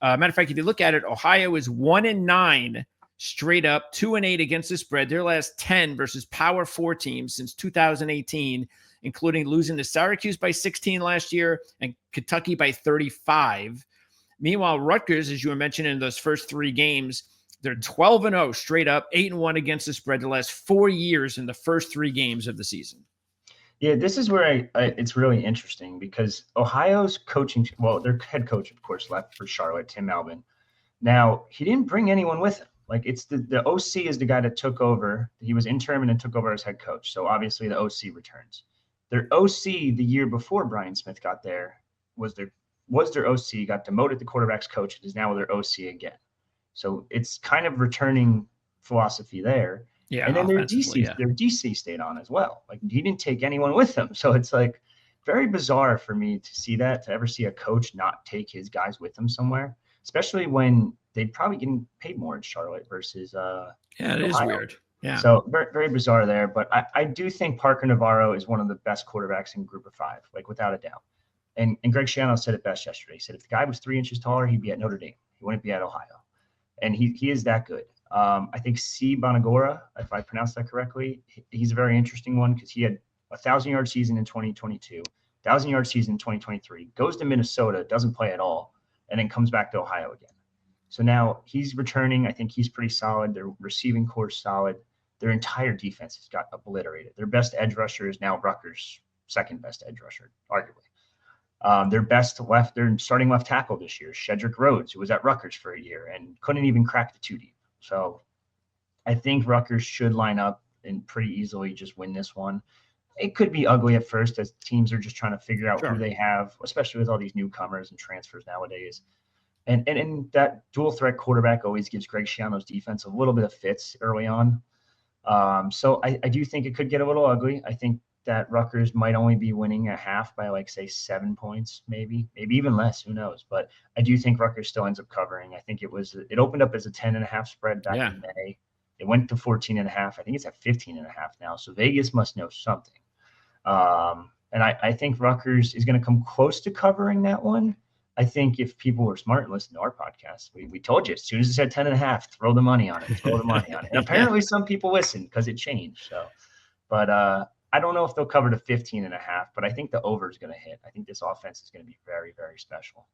Matter of fact, if you look at it, Ohio is 1-9 straight up, 2-8 against the spread. Their last 10 versus Power 4 teams since 2018, including losing to Syracuse by 16 last year and Kentucky by 35. Meanwhile, Rutgers, as you were mentioning in those first 3 games, they're 12-0 straight up, 8-1 against the spread the last 4 years in the first 3 games of the season. Yeah, this is where it's really interesting because Ohio's coaching, well, their head coach, of course, left for Charlotte, Tim Albin. Now, he didn't bring anyone with him. Like, it's the OC is the guy that took over. He was interim and then took over as head coach. So obviously the OC returns. Their OC the year before Brian Smith got there was their OC, got demoted to quarterbacks coach, and is now their OC again. So it's kind of returning philosophy there. Yeah, and then their DC stayed on as well. Like, he didn't take anyone with him. So it's like very bizarre for me to see that, to ever see a coach not take his guys with him somewhere, especially when they'd probably getting paid more in Charlotte versus it Ohio. is weird. Yeah. So very, very bizarre there. But I do think Parker Navarro is one of the best quarterbacks in Group of 5, like without a doubt. And Greg Schiano said it best yesterday. He said if the guy was 3 inches taller, he'd be at Notre Dame. He wouldn't be at Ohio. And he is that good. I think C. Bonagora, if I pronounced that correctly, he's a very interesting one because he had a 1,000-yard season in 2022, 1,000-yard season in 2023, goes to Minnesota, doesn't play at all, and then comes back to Ohio again. So now he's returning. I think he's pretty solid. Their receiving core is solid. Their entire defense has got obliterated. Their best edge rusher is now Rutgers' second best edge rusher, arguably. Their starting left tackle this year, Shedrick Rhodes, who was at Rutgers for a year and couldn't even crack the 2 deep. So I think Rutgers should line up and pretty easily just win this one. It could be ugly at first as teams are just trying to figure out who they have, especially with all these newcomers and transfers nowadays. And that dual threat quarterback always gives Greg Schiano's defense a little bit of fits early on. So I do think it could get a little ugly. I think that Rutgers might only be winning a half by, like, say, 7 points, maybe even less. Who knows? But I do think Rutgers still ends up covering. I think it opened up as a 10.5 spread back in May. It went to 14.5. I think it's at 15.5 now. So Vegas must know something. And I think Rutgers is going to come close to covering that one. I think if people were smart and listened to our podcast, we told you as soon as it said 10.5, throw the money on it. And apparently some people listened because it changed. So, but I don't know if they'll cover to 15.5, but I think the over is going to hit. I think this offense is going to be very, very special.